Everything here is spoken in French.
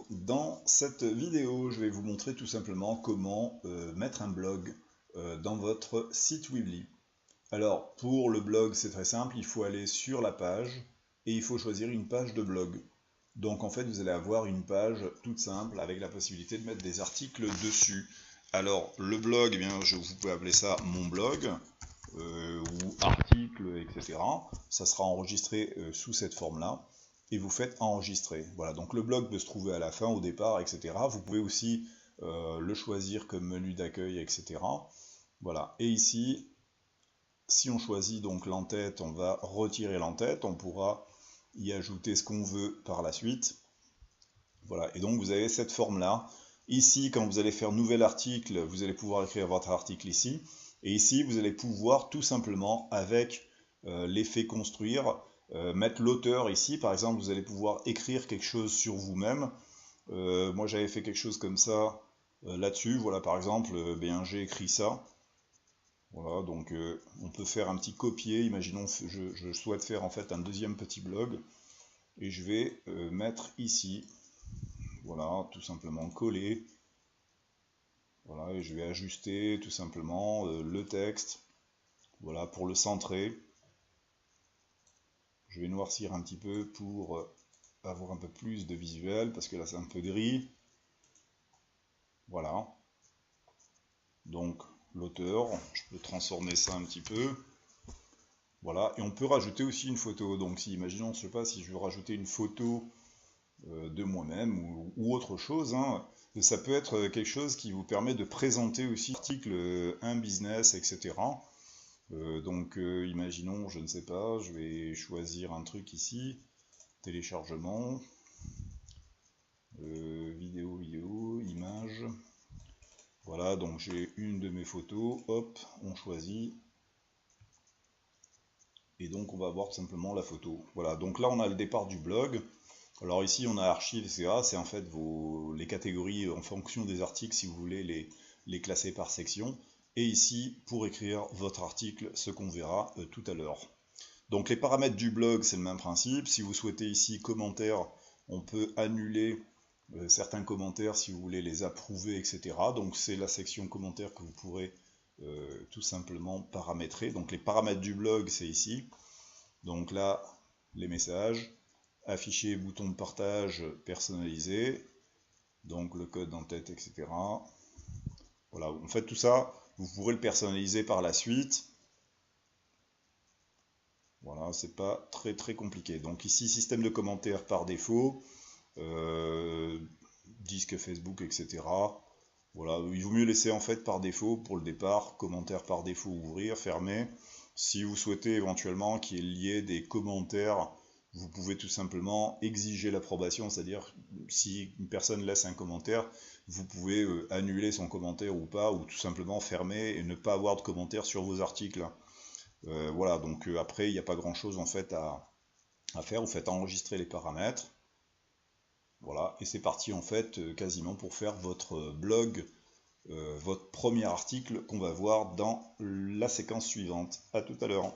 Dans cette vidéo, je vais vous montrer tout simplement comment mettre un blog dans votre site Weebly. Alors, pour le blog, c'est très simple, il faut aller sur la page et il faut choisir une page de blog. Donc en fait, vous allez avoir une page toute simple avec la possibilité de mettre des articles dessus. Alors, le blog, eh bien, vous pouvez appeler ça mon blog ou article, etc. Ça sera enregistré sous cette forme-là. Et vous faites enregistrer. Voilà, donc le blog peut se trouver à la fin, au départ, etc. Vous pouvez aussi le choisir comme menu d'accueil, etc. Voilà, et ici, si on choisit donc l'entête, on va retirer l'entête, on pourra y ajouter ce qu'on veut par la suite. Voilà, et donc vous avez cette forme-là. Ici, quand vous allez faire nouvel article, vous allez pouvoir écrire votre article ici. Et ici, vous allez pouvoir tout simplement, avec l'effet construire, mettre l'auteur ici. Par exemple, vous allez pouvoir écrire quelque chose sur vous-même. Moi, j'avais fait quelque chose comme ça là-dessus. Voilà, par exemple, j'ai écrit ça. Voilà, donc on peut faire un petit copier. Imaginons, je souhaite faire en fait un deuxième petit blog. Et je vais mettre ici. Voilà, tout simplement coller. Voilà, et je vais ajuster tout simplement le texte. Voilà, pour le centrer. Je vais noircir un petit peu pour avoir un peu plus de visuel, parce que là c'est un peu gris. Voilà. Donc l'auteur, je peux transformer ça un petit peu. Voilà, et on peut rajouter aussi une photo. Donc si, imaginons, je sais pas, si je veux rajouter une photo de moi-même ou autre chose, hein, ça peut être quelque chose qui vous permet de présenter aussi l'article, un business, etc. Imaginons, je ne sais pas, je vais choisir un truc ici, téléchargement, vidéo, image. Voilà, donc j'ai une de mes photos, hop, on choisit. Et donc on va voir tout simplement la photo. Voilà, donc là on a le départ du blog. Alors ici on a archives, etc. C'est en fait les catégories en fonction des articles, si vous voulez les classer par section. Et ici, pour écrire votre article, ce qu'on verra tout à l'heure. Donc les paramètres du blog, c'est le même principe. Si vous souhaitez ici commentaires, on peut annuler certains commentaires si vous voulez les approuver, etc. Donc c'est la section commentaires que vous pourrez tout simplement paramétrer. Donc les paramètres du blog, c'est ici. Donc là, les messages, afficher bouton de partage personnalisé, donc le code en tête, etc. Voilà, en fait tout ça, vous pourrez le personnaliser par la suite. Voilà, c'est pas très compliqué. Donc ici, système de commentaires par défaut, disque Facebook, etc. Voilà, il vaut mieux laisser en fait par défaut pour le départ, commentaires par défaut, ouvrir, fermer. Si vous souhaitez éventuellement qu'il y ait des commentaires, vous pouvez tout simplement exiger l'approbation, c'est-à-dire si une personne laisse un commentaire, vous pouvez annuler son commentaire ou pas, ou tout simplement fermer et ne pas avoir de commentaires sur vos articles. Voilà, donc après, il n'y a pas grand-chose en fait à faire. Vous faites enregistrer les paramètres. Voilà, et c'est parti en fait quasiment pour faire votre blog, votre premier article qu'on va voir dans la séquence suivante. À tout à l'heure.